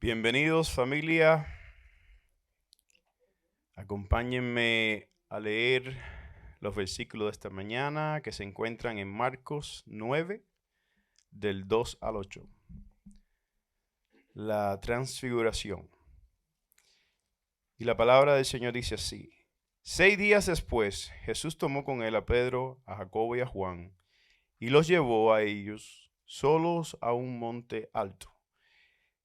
Bienvenidos familia, acompáñenme a leer los versículos de esta mañana que se encuentran en Marcos 9, del 2 al 8. La transfiguración. Y la palabra del Señor dice así: 6 días después, Jesús tomó con él a Pedro, a Jacobo y a Juan, y los llevó a ellos solos a un monte alto.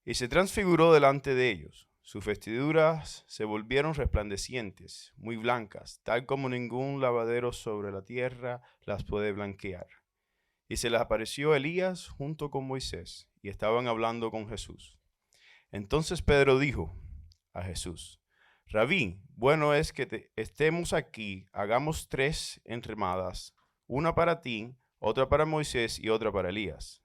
Y se transfiguró delante de ellos. Sus vestiduras se volvieron resplandecientes, muy blancas, tal como ningún lavadero sobre la tierra las puede blanquear. Y se les apareció Elías junto con Moisés, y estaban hablando con Jesús. Entonces Pedro dijo a Jesús: Rabí, bueno es que estemos aquí, hagamos 3 enramadas, una para ti, otra para Moisés y otra para Elías.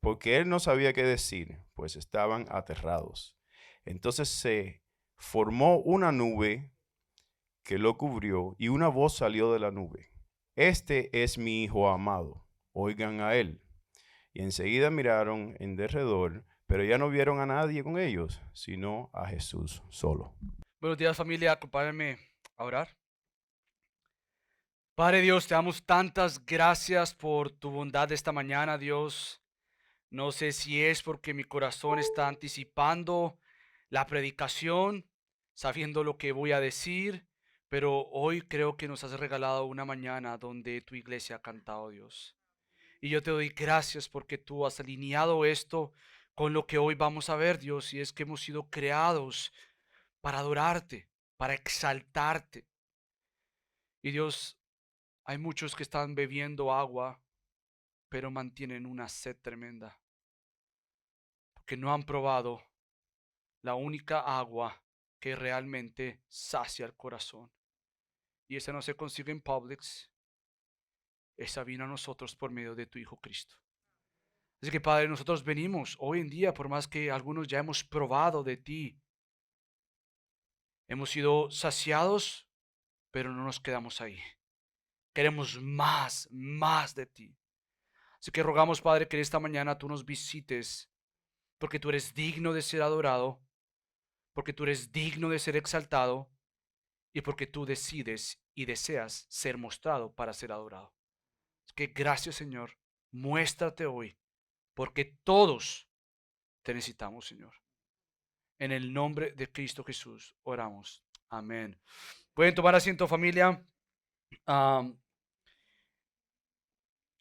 Porque él no sabía qué decir, pues estaban aterrados. Entonces se formó una nube que lo cubrió, y una voz salió de la nube: Este es mi Hijo amado, oigan a él. Y enseguida miraron en derredor, pero ya no vieron a nadie con ellos, sino a Jesús solo. Buenos días, familia, acompáñenme a orar. Padre Dios, te damos tantas gracias por tu bondad esta mañana, Dios. No sé si es porque mi corazón está anticipando la predicación, sabiendo lo que voy a decir, pero hoy creo que nos has regalado una mañana donde tu iglesia ha cantado, Dios. Y yo te doy gracias porque tú has alineado esto con lo que hoy vamos a ver, Dios, y es que hemos sido creados para adorarte, para exaltarte. Y Dios, hay muchos que están bebiendo agua, pero mantienen una sed tremenda, porque no han probado la única agua que realmente sacia el corazón. Y esa no se consigue en Publix, esa vino a nosotros por medio de tu Hijo Cristo. Así que Padre, nosotros venimos hoy en día, por más que algunos ya hemos probado de ti, hemos sido saciados, pero no nos quedamos ahí. Queremos más de ti. Así que rogamos, Padre, que esta mañana tú nos visites, porque tú eres digno de ser adorado, porque tú eres digno de ser exaltado y porque tú decides y deseas ser mostrado para ser adorado. Así que gracias, Señor, muéstrate hoy, porque todos te necesitamos, Señor. En el nombre de Cristo Jesús oramos. Amén. Pueden tomar asiento, familia. Am,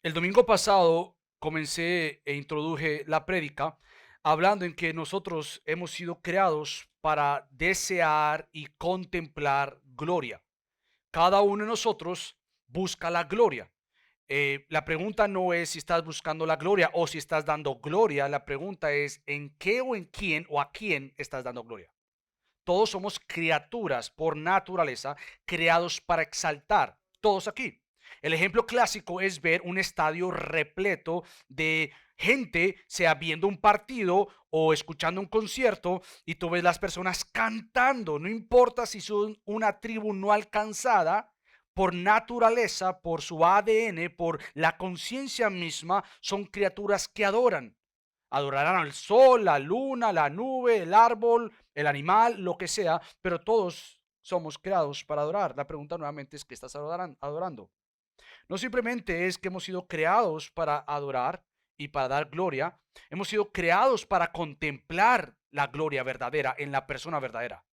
el domingo pasado comencé e introduje la prédica hablando en que nosotros hemos sido creados para desear y contemplar gloria. Cada uno de nosotros busca la gloria. La pregunta no es si estás buscando la gloria o si estás dando gloria. La pregunta es en qué o en quién o a quién estás dando gloria. Todos somos criaturas por naturaleza creados para exaltar. Todos aquí. El ejemplo clásico es ver un estadio repleto de gente, sea viendo un partido o escuchando un concierto, y tú ves las personas cantando. No importa si son una tribu no alcanzada, por naturaleza, por su ADN, por la conciencia misma, son criaturas que adoran. Adorarán al sol, la luna, la nube, el árbol, el animal, lo que sea, pero todos somos creados para adorar. La pregunta nuevamente es: ¿qué estás adorando? No simplemente es que hemos sido creados para adorar y para dar gloria, hemos sido creados para contemplar la gloria verdadera en la persona verdadera.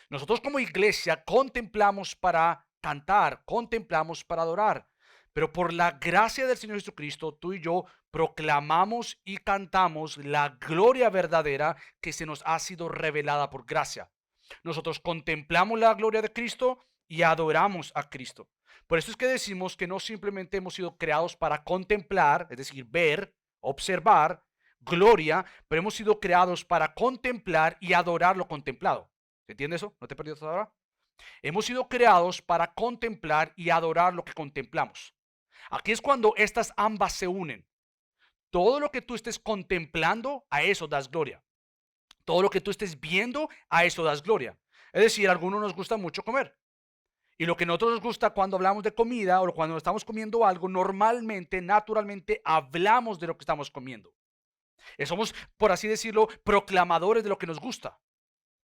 Nosotros como iglesia contemplamos para cantar, contemplamos para adorar, pero por la gracia del Señor Jesucristo, tú y yo proclamamos y cantamos la gloria verdadera que se nos ha sido revelada por gracia. Nosotros contemplamos la gloria de Cristo y adoramos a Cristo. Por eso es que decimos que no simplemente hemos sido creados para contemplar, es decir, ver, observar gloria, pero hemos sido creados para contemplar y adorar lo contemplado. ¿Se entiende eso? ¿No te he perdido hasta ahora? Hemos sido creados para contemplar y adorar lo que contemplamos. Aquí es cuando estas ambas se unen. Todo lo que tú estés contemplando, a eso das gloria. Todo lo que tú estés viendo, a eso das gloria. Es decir, a algunos nos gusta mucho comer. Y lo que a nosotros nos gusta cuando hablamos de comida o cuando estamos comiendo algo, normalmente, naturalmente, hablamos de lo que estamos comiendo. Somos, por así decirlo, proclamadores de lo que nos gusta.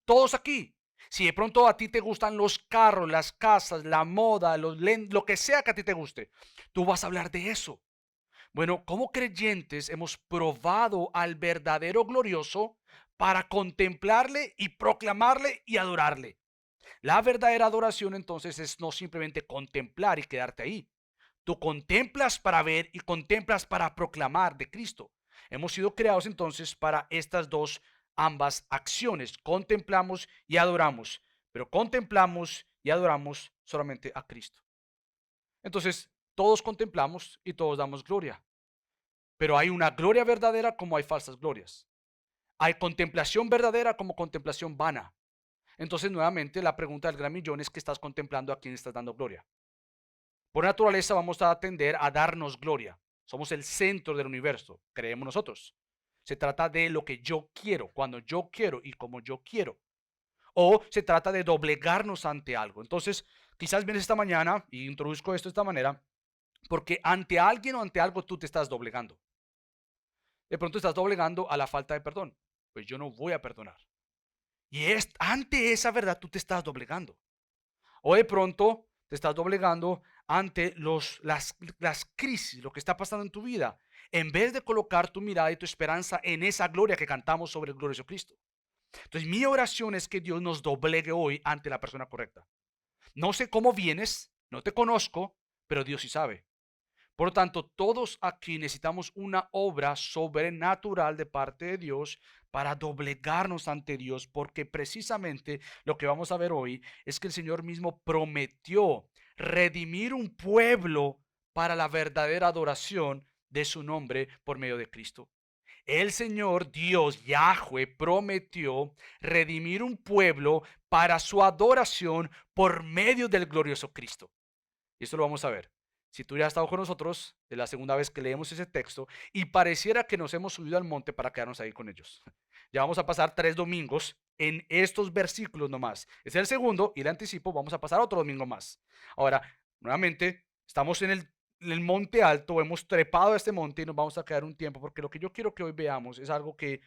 Todos aquí. Si de pronto a ti te gustan los carros, las casas, la moda, lo que sea que a ti te guste, tú vas a hablar de eso. Bueno, como creyentes hemos probado al verdadero glorioso para contemplarle y proclamarle y adorarle. La verdadera adoración entonces es no simplemente contemplar y quedarte ahí. Tú contemplas para ver y contemplas para proclamar de Cristo. Hemos sido creados entonces para estas dos ambas acciones. Contemplamos y adoramos, pero contemplamos y adoramos solamente a Cristo. Entonces, todos contemplamos y todos damos gloria. Pero hay una gloria verdadera como hay falsas glorias. Hay contemplación verdadera como contemplación vana. Entonces, nuevamente, la pregunta del gran millón es: ¿qué estás contemplando? ¿A quién estás dando gloria? Por naturaleza vamos a tender a darnos gloria. Somos el centro del universo, creemos nosotros. Se trata de lo que yo quiero, cuando yo quiero y como yo quiero. O se trata de doblegarnos ante algo. Entonces, quizás vienes esta mañana y introduzco esto de esta manera porque ante alguien o ante algo tú te estás doblegando. De pronto estás doblegando a la falta de perdón. Pues yo no voy a perdonar. Y ante esa verdad tú te estás doblegando. O de pronto te estás doblegando ante las crisis, lo que está pasando en tu vida, en vez de colocar tu mirada y tu esperanza en esa gloria que cantamos sobre el glorioso Cristo. Entonces, mi oración es que Dios nos doblegue hoy ante la persona correcta. No sé cómo vienes, no te conozco, pero Dios sí sabe. Por lo tanto, todos aquí necesitamos una obra sobrenatural de parte de Dios para doblegarnos ante Dios, porque precisamente lo que vamos a ver hoy es que el Señor mismo prometió redimir un pueblo para la verdadera adoración de su nombre por medio de Cristo. El Señor Dios Yahweh prometió redimir un pueblo para su adoración por medio del glorioso Cristo. Y esto lo vamos a ver. Si tú ya has estado con nosotros, es la segunda vez que leemos ese texto y pareciera que nos hemos subido al monte para quedarnos ahí con ellos. Ya vamos a pasar 3 domingos en estos versículos nomás. Es el segundo y le anticipo, vamos a pasar otro domingo más. Ahora, nuevamente, estamos en el monte alto, hemos trepado a este monte y nos vamos a quedar un tiempo porque lo que yo quiero que hoy veamos es algo que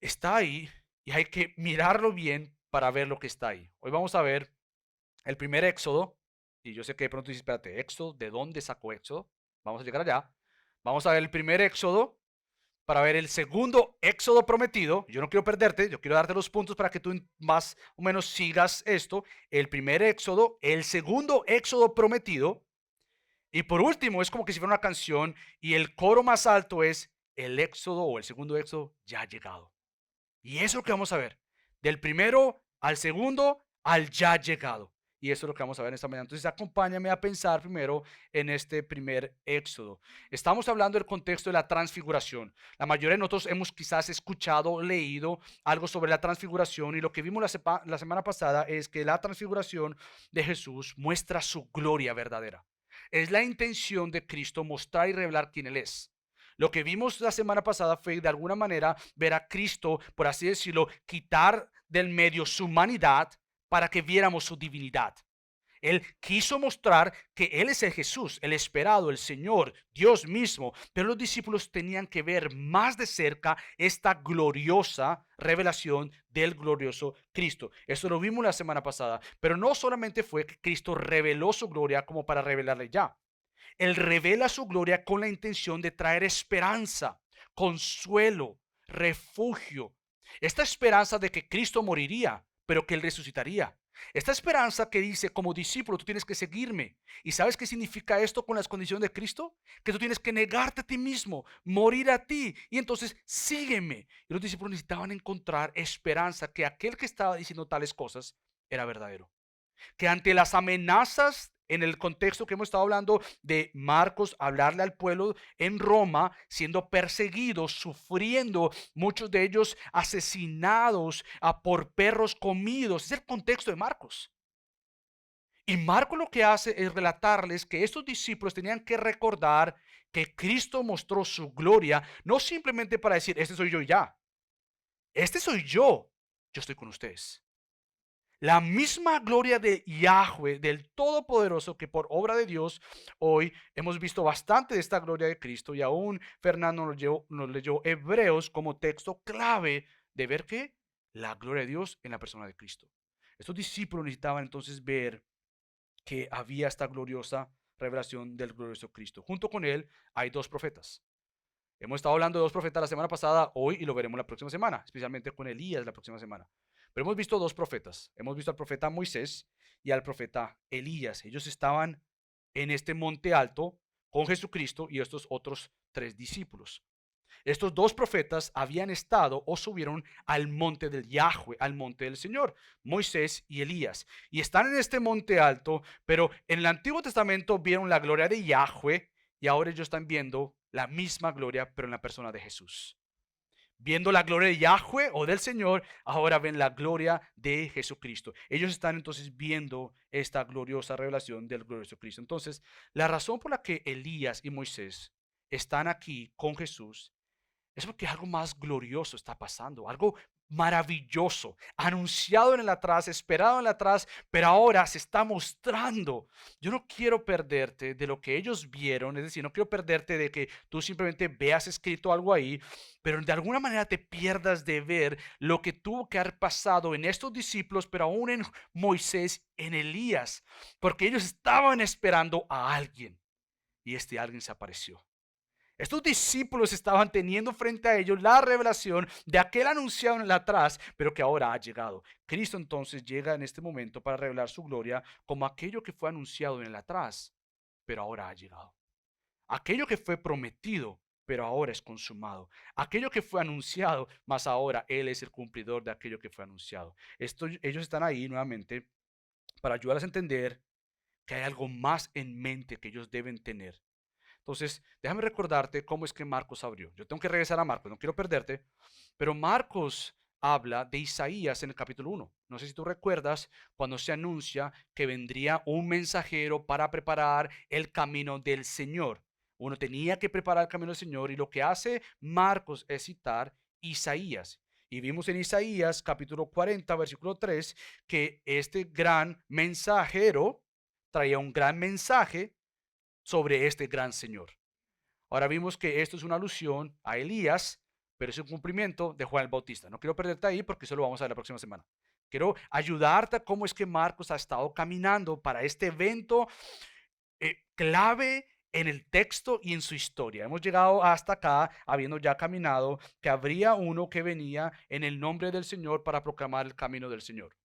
está ahí y hay que mirarlo bien para ver lo que está ahí. Hoy vamos a ver el primer éxodo. Y yo sé que de pronto dices: espérate, Éxodo, ¿de dónde sacó Éxodo? Vamos a llegar allá. Vamos a ver el primer Éxodo para ver el segundo Éxodo prometido. Yo no quiero perderte, yo quiero darte los puntos para que tú más o menos sigas esto. El primer Éxodo, el segundo Éxodo prometido. Y por último, es como que si fuera una canción y el coro más alto es el Éxodo o el segundo Éxodo ya ha llegado. Y eso es lo que vamos a ver. Del primero al segundo al ya llegado. Y eso es lo que vamos a ver en esta mañana. Entonces, acompáñame a pensar primero en este primer éxodo. Estamos hablando del contexto de la transfiguración. La mayoría de nosotros hemos quizás escuchado o leído algo sobre la transfiguración. Y lo que vimos la semana pasada es que la transfiguración de Jesús muestra su gloria verdadera. Es la intención de Cristo mostrar y revelar quién Él es. Lo que vimos la semana pasada fue de alguna manera ver a Cristo, por así decirlo, quitar del medio su humanidad para que viéramos su divinidad. Él quiso mostrar que Él es el Jesús, el esperado, el Señor, Dios mismo. Pero los discípulos tenían que ver más de cerca esta gloriosa revelación del glorioso Cristo. Eso lo vimos la semana pasada. Pero no solamente fue que Cristo reveló su gloria como para revelarle ya. Él revela su gloria con la intención de traer esperanza, consuelo, refugio. Esta esperanza de que Cristo moriría, pero que Él resucitaría. Esta esperanza que dice: como discípulo, tú tienes que seguirme. ¿Y sabes qué significa esto con las condiciones de Cristo? Que tú tienes que negarte a ti mismo, morir a ti, y entonces sígueme. Y los discípulos necesitaban encontrar esperanza, que aquel que estaba diciendo tales cosas era verdadero. Que ante las amenazas, en el contexto que hemos estado hablando de Marcos, hablarle al pueblo en Roma, siendo perseguidos, sufriendo, muchos de ellos asesinados por perros comidos. Es el contexto de Marcos. Y Marcos lo que hace es relatarles que estos discípulos tenían que recordar que Cristo mostró su gloria, no simplemente para decir: este soy yo y ya. Este soy yo estoy con ustedes. La misma gloria de Yahweh, del Todopoderoso, que por obra de Dios hoy hemos visto bastante de esta gloria de Cristo, y aún Fernando nos leyó Hebreos como texto clave de ver que la gloria de Dios en la persona de Cristo. Estos discípulos necesitaban entonces ver que había esta gloriosa revelación del glorioso Cristo. Junto con él hay dos profetas. Hemos estado hablando de dos profetas la semana pasada, hoy, y lo veremos la próxima semana, especialmente con Elías la próxima semana. Pero hemos visto dos profetas. Hemos visto al profeta Moisés y al profeta Elías. Ellos estaban en este monte alto con Jesucristo y estos otros tres discípulos. Estos dos profetas habían estado o subieron al monte del Yahweh, al monte del Señor, Moisés y Elías. Y están en este monte alto, pero en el Antiguo Testamento vieron la gloria de Yahweh y ahora ellos están viendo la misma gloria, pero en la persona de Jesús. Viendo la gloria de Yahweh o del Señor, ahora ven la gloria de Jesucristo. Ellos están entonces viendo esta gloriosa revelación del glorioso Cristo. Entonces, la razón por la que Elías y Moisés están aquí con Jesús es porque algo más glorioso está pasando, algo maravilloso, anunciado en el atrás, esperado en el atrás, pero ahora se está mostrando. Yo no quiero perderte de lo que ellos vieron, es decir, no quiero perderte de que tú simplemente veas escrito algo ahí, pero de alguna manera te pierdas de ver lo que tuvo que haber pasado en estos discípulos, pero aún en Moisés, en Elías, porque ellos estaban esperando a alguien y este alguien se apareció. Estos discípulos estaban teniendo frente a ellos la revelación de aquel anunciado en el atrás, pero que ahora ha llegado. Cristo entonces llega en este momento para revelar su gloria como aquello que fue anunciado en el atrás, pero ahora ha llegado. Aquello que fue prometido, pero ahora es consumado. Aquello que fue anunciado, mas ahora Él es el cumplidor de aquello que fue anunciado. Ellos están ahí nuevamente para ayudarles a entender que hay algo más en mente que ellos deben tener. Entonces, déjame recordarte cómo es que Marcos abrió. Yo tengo que regresar a Marcos, no quiero perderte, pero Marcos habla de Isaías en el capítulo 1. No sé si tú recuerdas cuando se anuncia que vendría un mensajero para preparar el camino del Señor. Uno tenía que preparar el camino del Señor y lo que hace Marcos es citar Isaías. Y vimos en Isaías capítulo 40, versículo 3, que este gran mensajero traía un gran mensaje sobre este gran Señor. Ahora vimos que esto es una alusión a Elías, pero es un cumplimiento de Juan el Bautista. No quiero perderte ahí porque eso lo vamos a ver la próxima semana. Quiero ayudarte a cómo es que Marcos ha estado caminando para este evento clave en el texto y en su historia. Hemos llegado hasta acá habiendo ya caminado que habría uno que venía en el nombre del Señor para proclamar el camino del Señor.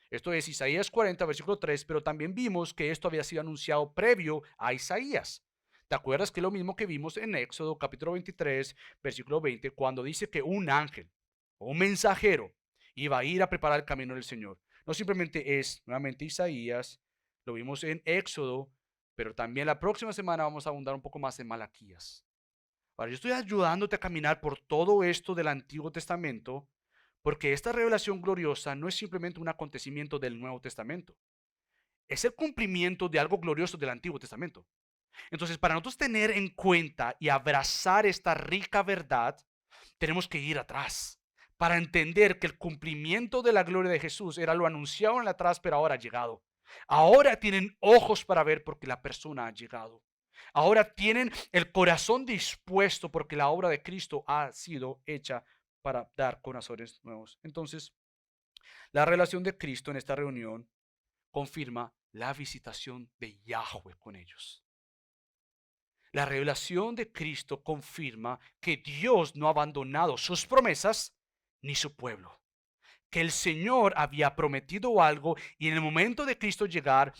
Esto es Isaías 40, versículo 3, pero también vimos que esto había sido anunciado previo a Isaías. ¿Te acuerdas que es lo mismo que vimos en Éxodo capítulo 23, versículo 20, cuando dice que un ángel o un mensajero iba a ir a preparar el camino del Señor? No simplemente es nuevamente Isaías, lo vimos en Éxodo, pero también la próxima semana vamos a abundar un poco más en Malaquías. Ahora, yo estoy ayudándote a caminar por todo esto del Antiguo Testamento, porque esta revelación gloriosa no es simplemente un acontecimiento del Nuevo Testamento, es el cumplimiento de algo glorioso del Antiguo Testamento. Entonces, para nosotros tener en cuenta y abrazar esta rica verdad, tenemos que ir atrás para entender que el cumplimiento de la gloria de Jesús era lo anunciado en el atrás, pero ahora ha llegado. Ahora tienen ojos para ver porque la persona ha llegado. Ahora tienen el corazón dispuesto porque la obra de Cristo ha sido hecha para dar corazones nuevos. Entonces, la relación de Cristo en esta reunión confirma la visitación de Yahweh con ellos. La revelación de Cristo confirma que Dios no ha abandonado sus promesas ni su pueblo. Que el Señor había prometido algo y en el momento de Cristo llegar,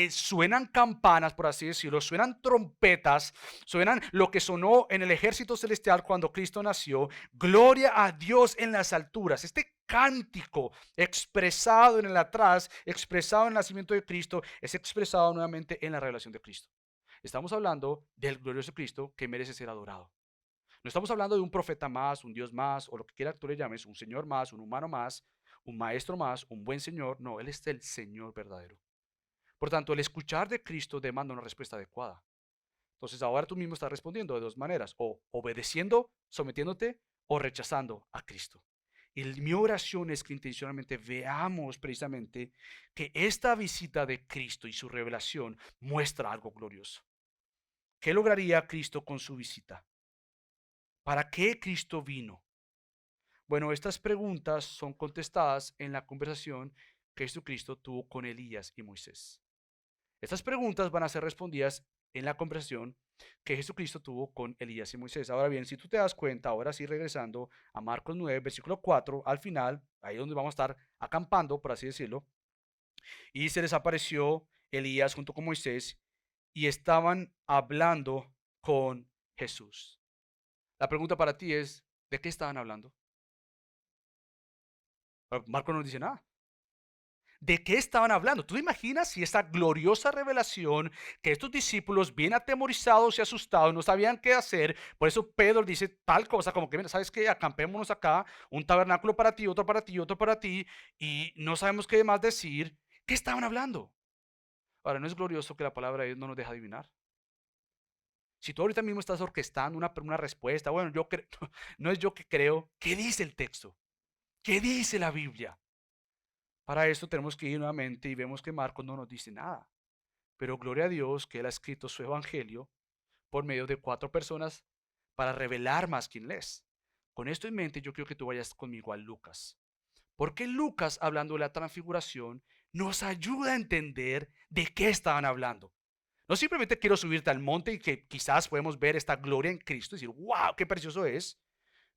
suenan campanas, por así decirlo, suenan trompetas, suenan lo que sonó en el ejército celestial cuando Cristo nació. Gloria a Dios en las alturas. Este cántico expresado en el atrás, expresado en el nacimiento de Cristo, es expresado nuevamente en la revelación de Cristo. Estamos hablando del glorioso Cristo que merece ser adorado. No estamos hablando de un profeta más, un Dios más, o lo que quiera que tú le llames, un Señor más, un humano más, un maestro más, un buen Señor. No, Él es el Señor verdadero. Por tanto, el escuchar de Cristo demanda una respuesta adecuada. Entonces, ahora tú mismo estás respondiendo de dos maneras, o obedeciendo, sometiéndote, o rechazando a Cristo. Y mi oración es que intencionalmente veamos precisamente que esta visita de Cristo y su revelación muestra algo glorioso. ¿Qué lograría Cristo con su visita? ¿Para qué Cristo vino? Bueno, estas preguntas son contestadas en la conversación que Jesucristo tuvo con Elías y Moisés. Estas preguntas van a ser respondidas en la conversación que Jesucristo tuvo con Elías y Moisés. Ahora bien, si tú te das cuenta, ahora sí regresando a Marcos 9, versículo 4, al final, ahí donde vamos a estar acampando, por así decirlo, y se les apareció Elías junto con Moisés y estaban hablando con Jesús. La pregunta para ti es, ¿de qué estaban hablando? Marcos no nos dice nada. ¿De qué estaban hablando? ¿Tú te imaginas si esta gloriosa revelación que estos discípulos bien atemorizados y asustados no sabían qué hacer? Por eso Pedro dice tal cosa como que, mira, ¿sabes qué? Acampémonos acá, un tabernáculo para ti, otro para ti, otro para ti, y no sabemos qué más decir. ¿Qué estaban hablando? Ahora, ¿no es glorioso que la palabra de Dios no nos deja adivinar? Si tú ahorita mismo estás orquestando una respuesta, bueno, no es yo que creo, ¿qué dice el texto? ¿Qué dice la Biblia? Para esto tenemos que ir nuevamente y vemos que Marcos no nos dice nada. Pero gloria a Dios que Él ha escrito su evangelio por medio de 4 personas para revelar más quién Él es. Con esto en mente, yo quiero que tú vayas conmigo a Lucas. Porque Lucas, hablando de la transfiguración, nos ayuda a entender de qué estaban hablando. No simplemente quiero subirte al monte y que quizás podemos ver esta gloria en Cristo y decir, wow, qué precioso es.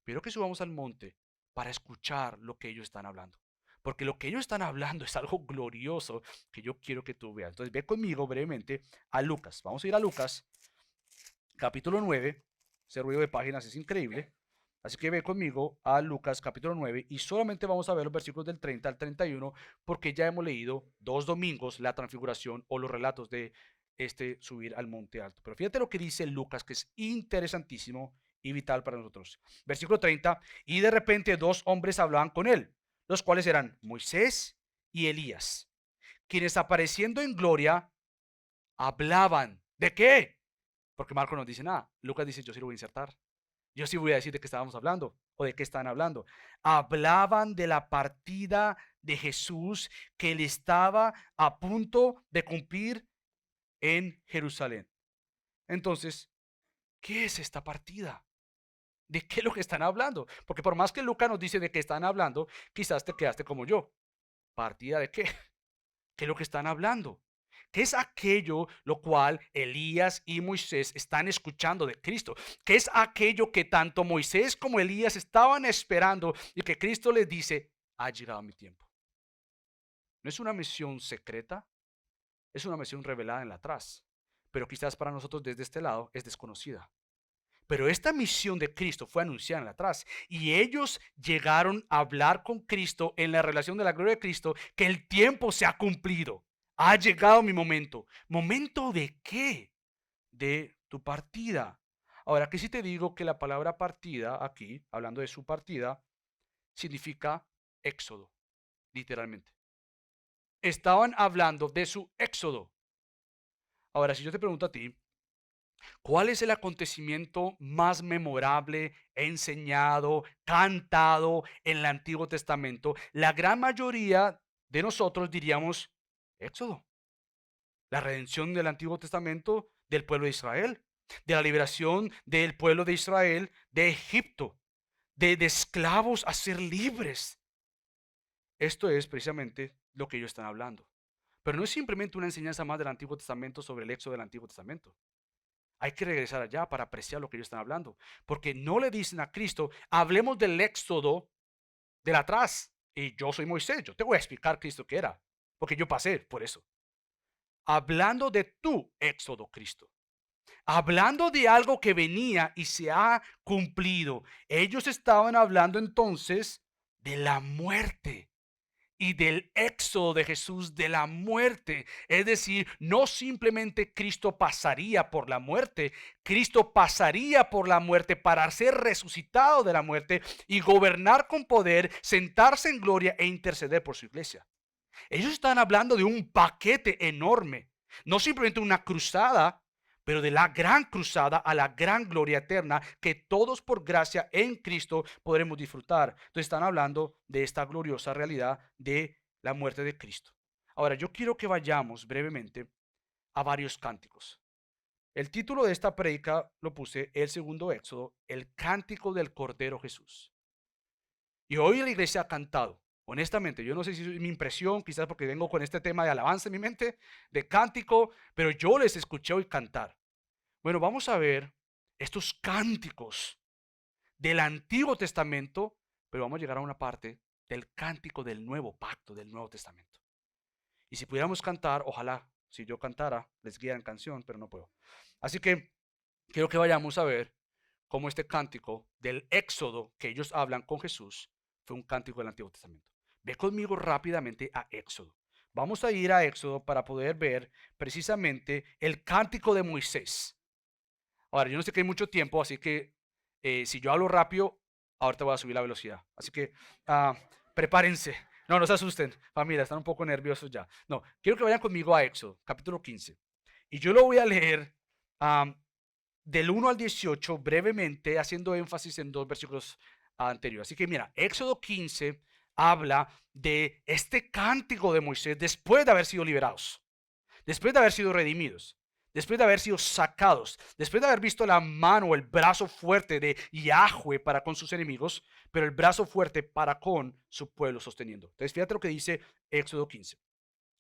Pero que subamos al monte para escuchar lo que ellos están hablando. Porque lo que ellos están hablando es algo glorioso que yo quiero que tú veas. Entonces ve conmigo brevemente a Lucas. Vamos a ir a Lucas, capítulo 9. Ese ruido de páginas es increíble. Así que ve conmigo a Lucas capítulo 9 y solamente vamos a ver los versículos del 30 al 31 porque ya hemos leído 2 domingos la transfiguración o los relatos de este subir al monte alto. Pero fíjate lo que dice Lucas, que es interesantísimo y vital para nosotros. Versículo 30, y de repente 2 hombres hablaban con él, los cuales eran Moisés y Elías, quienes apareciendo en gloria hablaban. ¿De qué? Porque Marco no dice nada. Lucas dice, yo sí lo voy a insertar. Yo sí voy a decir de qué estábamos hablando o de qué están hablando. Hablaban de la partida de Jesús que él estaba a punto de cumplir en Jerusalén. Entonces, ¿qué es esta partida? ¿De qué es lo que están hablando? Porque por más que Lucas nos dice de qué están hablando, quizás te quedaste como yo. ¿Partida de qué? ¿Qué es lo que están hablando? ¿Qué es aquello lo cual Elías y Moisés están escuchando de Cristo? ¿Qué es aquello que tanto Moisés como Elías estaban esperando y que Cristo les dice, ha llegado mi tiempo? No es una misión secreta, es una misión revelada en la atrás, pero quizás para nosotros desde este lado es desconocida. Pero esta misión de Cristo fue anunciada en la atrás y ellos llegaron a hablar con Cristo en la relación de la gloria de Cristo que el tiempo se ha cumplido. Ha llegado mi momento. ¿Momento de qué? De tu partida. Ahora, aquí sí te digo que la palabra partida, aquí, hablando de su partida, significa éxodo, literalmente. Estaban hablando de su éxodo. Ahora, si yo te pregunto a ti, ¿cuál es el acontecimiento más memorable, enseñado, cantado en el Antiguo Testamento? La gran mayoría de nosotros diríamos Éxodo, la redención del Antiguo Testamento del pueblo de Israel, de la liberación del pueblo de Israel de Egipto, de esclavos a ser libres. Esto es precisamente lo que ellos están hablando. Pero no es simplemente una enseñanza más del Antiguo Testamento sobre el éxodo del Antiguo Testamento. Hay que regresar allá para apreciar lo que ellos están hablando. Porque no le dicen a Cristo, hablemos del éxodo del atrás. Y yo soy Moisés, yo te voy a explicar Cristo qué era. Porque yo pasé por eso. Hablando de tu éxodo, Cristo. Hablando de algo que venía y se ha cumplido. Ellos estaban hablando entonces de la muerte y del éxodo de Jesús de la muerte. Es decir, no simplemente Cristo pasaría por la muerte, Cristo pasaría por la muerte para ser resucitado de la muerte y gobernar con poder, sentarse en gloria e interceder por su iglesia. Ellos están hablando de un paquete enorme, no simplemente una cruzada, pero de la gran cruzada a la gran gloria eterna que todos por gracia en Cristo podremos disfrutar. Entonces están hablando de esta gloriosa realidad de la muerte de Cristo. Ahora, yo quiero que vayamos brevemente a varios cánticos. El título de esta prédica lo puse el segundo Éxodo, el cántico del Cordero Jesús. Y hoy la iglesia ha cantado. Honestamente, yo no sé si es mi impresión, quizás porque vengo con este tema de alabanza en mi mente, de cántico, pero yo les escuché hoy cantar. Bueno, vamos a ver estos cánticos del Antiguo Testamento, pero vamos a llegar a una parte del cántico del Nuevo Pacto, del Nuevo Testamento. Y si pudiéramos cantar, ojalá, si yo cantara, les guía en canción, pero no puedo. Así que quiero que vayamos a ver cómo este cántico del Éxodo que ellos hablan con Jesús fue un cántico del Antiguo Testamento. Ve conmigo rápidamente a Éxodo. Vamos a ir a Éxodo para poder ver precisamente el cántico de Moisés. Ahora, yo no sé que hay mucho tiempo, así que si yo hablo rápido, ahorita voy a subir la velocidad. Así que prepárense. No, no se asusten, familia, están un poco nerviosos ya. No, quiero que vayan conmigo a Éxodo, capítulo 15. Y yo lo voy a leer del 1 al 18 brevemente, haciendo énfasis en dos versículos anteriores. Así que mira, Éxodo 15 habla de este cántico de Moisés después de haber sido liberados, después de haber sido redimidos, después de haber sido sacados, después de haber visto la mano o el brazo fuerte de Yahweh para con sus enemigos, pero el brazo fuerte para con su pueblo sosteniendo. Entonces fíjate lo que dice Éxodo 15.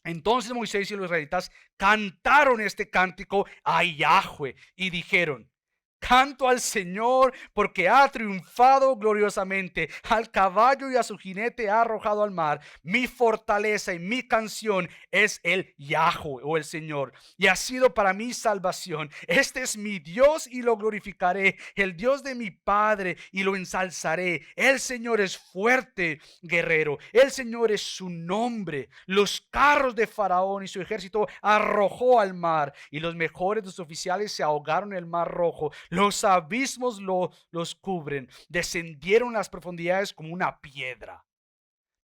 Entonces Moisés y los israelitas cantaron este cántico a Yahweh y dijeron: canto al Señor porque ha triunfado gloriosamente. Al caballo y a su jinete ha arrojado al mar. Mi fortaleza y mi canción es el Yahweh o el Señor, y ha sido para mí salvación. Este es mi Dios y lo glorificaré, el Dios de mi Padre, y lo ensalzaré. El Señor es fuerte, guerrero. El Señor es su nombre. Los carros de Faraón y su ejército arrojó al mar, y los mejores de sus oficiales se ahogaron en el mar rojo. Los abismos los cubren. Descendieron las profundidades como una piedra.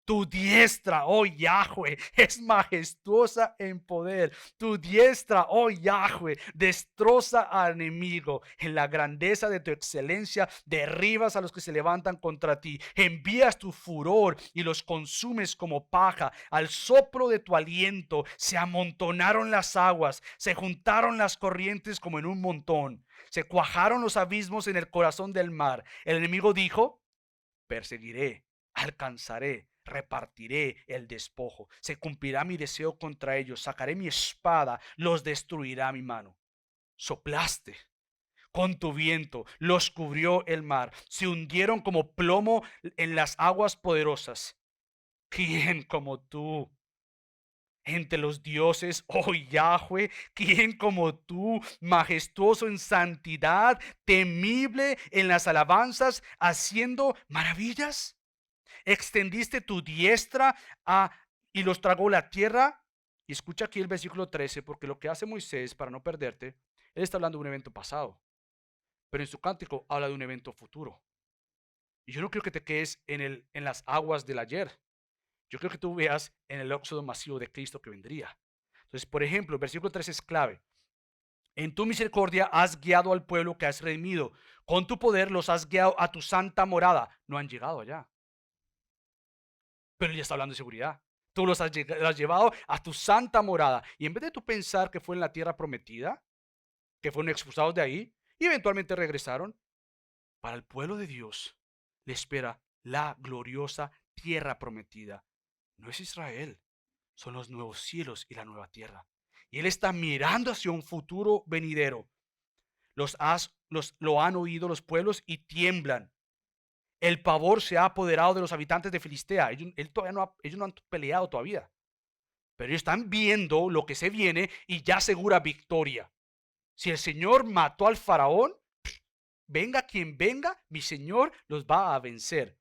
Tu diestra, oh Yahweh, es majestuosa en poder. Tu diestra, oh Yahweh, destroza al enemigo. En la grandeza de tu excelencia derribas a los que se levantan contra ti. Envías tu furor y los consumes como paja. Al soplo de tu aliento se amontonaron las aguas, se juntaron las corrientes como en un montón. Se cuajaron los abismos en el corazón del mar. El enemigo dijo: perseguiré, alcanzaré, repartiré el despojo. Se cumplirá mi deseo contra ellos. Sacaré mi espada, los destruirá mi mano. Soplaste con tu viento, los cubrió el mar. Se hundieron como plomo en las aguas poderosas. ¿Quién como tú? Entre los dioses, oh Yahweh, ¿quién como tú, majestuoso en santidad, temible en las alabanzas, haciendo maravillas? Extendiste tu diestra y los tragó la tierra. Y escucha aquí el versículo 13, porque lo que hace Moisés, para no perderte, él está hablando de un evento pasado, pero en su cántico habla de un evento futuro. Y yo no quiero que te quedes en las aguas del ayer. Yo creo que tú veas en el éxodo masivo de Cristo que vendría. Entonces, por ejemplo, el versículo 13 es clave. En tu misericordia has guiado al pueblo que has redimido. Con tu poder los has guiado a tu santa morada. No han llegado allá, pero él ya está hablando de seguridad. Tú los has llevado a tu santa morada. Y en vez de tú pensar que fue en la tierra prometida, que fueron expulsados de ahí y eventualmente regresaron, para el pueblo de Dios le espera la gloriosa tierra prometida. No es Israel, son los nuevos cielos y la nueva tierra. Y él está mirando hacia un futuro venidero. Lo han oído los pueblos y tiemblan. El pavor se ha apoderado de los habitantes de Filistea. Ellos no han peleado todavía, pero ellos están viendo lo que se viene y ya asegura victoria. Si el Señor mató al faraón, venga quien venga, mi Señor los va a vencer.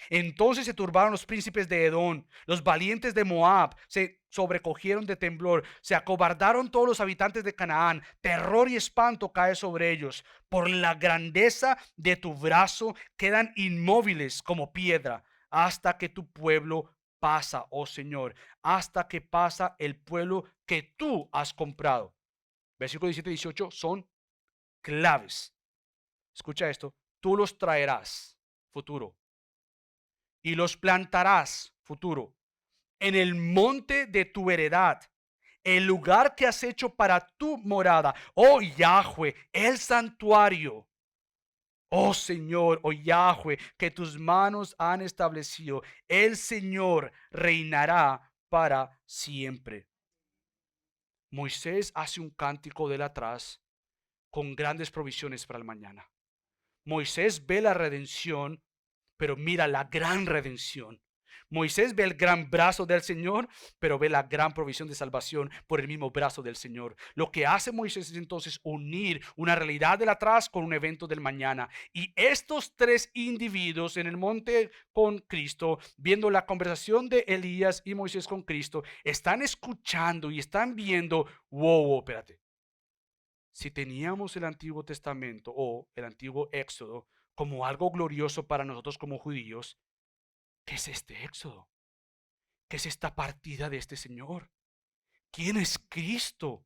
Entonces se turbaron los príncipes de Edom, los valientes de Moab se sobrecogieron de temblor, se acobardaron todos los habitantes de Canaán, terror y espanto cae sobre ellos. Por la grandeza de tu brazo quedan inmóviles como piedra, hasta que tu pueblo pasa, oh Señor, hasta que pasa el pueblo que tú has comprado. versículo 17 y 18 son claves. Escucha esto, tú los traerás, futuro, y los plantarás, futuro, en el monte de tu heredad, el lugar que has hecho para tu morada, oh Yahweh, el santuario. Oh Señor, oh Yahweh, que tus manos han establecido, el Señor reinará para siempre. Moisés hace un cántico del atrás con grandes provisiones para el mañana. Moisés ve la redención, pero mira la gran redención. Moisés ve el gran brazo del Señor, pero ve la gran provisión de salvación por el mismo brazo del Señor. Lo que hace Moisés es entonces unir una realidad del atrás con un evento del mañana. Y estos tres individuos en el monte con Cristo, viendo la conversación de Elías y Moisés con Cristo, están escuchando y están viendo, wow, espérate. Si teníamos el Antiguo Testamento o el Antiguo Éxodo como algo glorioso para nosotros como judíos, ¿qué es este Éxodo? ¿Qué es esta partida de este Señor? ¿Quién es Cristo?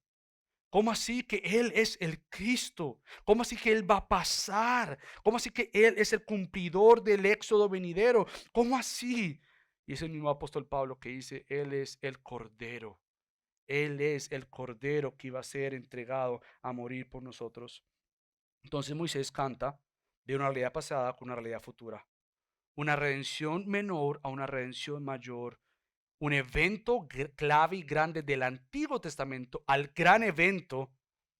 ¿Cómo así que Él es el Cristo? ¿Cómo así que Él va a pasar? ¿Cómo así que Él es el cumplidor del Éxodo venidero? ¿Cómo así? Y es el mismo apóstol Pablo que dice, Él es el Cordero. Él es el Cordero que iba a ser entregado a morir por nosotros. Entonces Moisés canta de una realidad pasada con una realidad futura. Una redención menor a una redención mayor. Un evento clave y grande del Antiguo Testamento al gran evento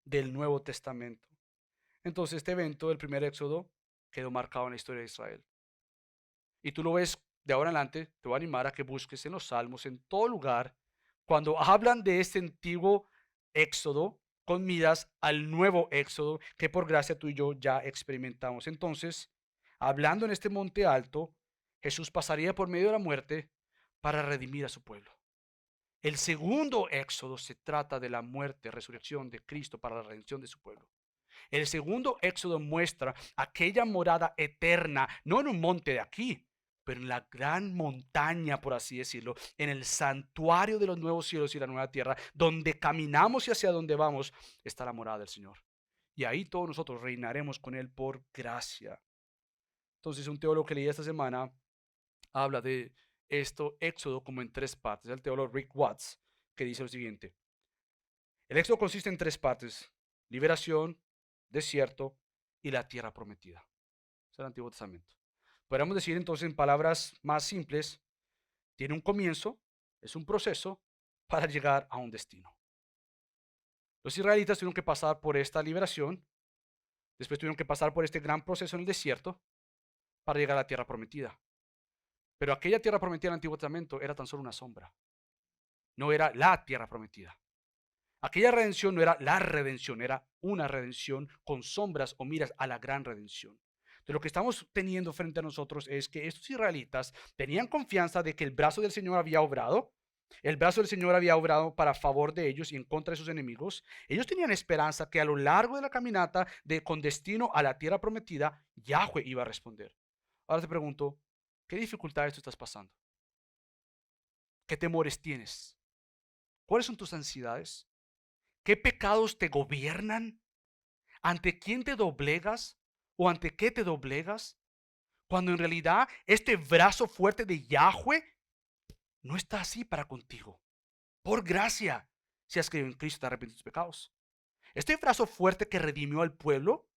del Nuevo Testamento. Entonces este evento, el primer éxodo, quedó marcado en la historia de Israel. Y tú lo ves de ahora en adelante, te voy a animar a que busques en los salmos, en todo lugar, cuando hablan de este antiguo éxodo, con miras al nuevo éxodo que por gracia tú y yo ya experimentamos. Entonces, hablando en este monte alto, Jesús pasaría por medio de la muerte para redimir a su pueblo. El segundo éxodo se trata de la muerte, resurrección de Cristo para la redención de su pueblo. El segundo éxodo muestra aquella morada eterna, no en un monte de aquí, pero en la gran montaña, por así decirlo, en el santuario de los nuevos cielos y la nueva tierra, donde caminamos y hacia donde vamos, está la morada del Señor. Y ahí todos nosotros reinaremos con Él por gracia. Entonces, un teólogo que leí esta semana habla de esto, éxodo, como en tres partes. El teólogo Rick Watts, que dice lo siguiente. El éxodo consiste en tres partes: liberación, desierto y la tierra prometida. Es el Antiguo Testamento. Podríamos decir entonces en palabras más simples, tiene un comienzo, es un proceso para llegar a un destino. Los israelitas tuvieron que pasar por esta liberación, después tuvieron que pasar por este gran proceso en el desierto para llegar a la tierra prometida. Pero aquella tierra prometida en el Antiguo Testamento era tan solo una sombra, no era la tierra prometida. Aquella redención no era la redención, era una redención con sombras o miras a la gran redención. De lo que estamos teniendo frente a nosotros es que estos israelitas tenían confianza de que el brazo del Señor había obrado. El brazo del Señor había obrado para favor de ellos y en contra de sus enemigos. Ellos tenían esperanza que a lo largo de la caminata con destino a la tierra prometida, Yahweh iba a responder. Ahora te pregunto, ¿qué dificultades tú estás pasando? ¿Qué temores tienes? ¿Cuáles son tus ansiedades? ¿Qué pecados te gobiernan? ¿Ante quién te doblegas o ante qué te doblegas? Cuando en realidad este brazo fuerte de Yahweh no está así para contigo. Por gracia, si has creído en Cristo, te arrepientes de tus pecados. Este brazo fuerte que redimió al pueblo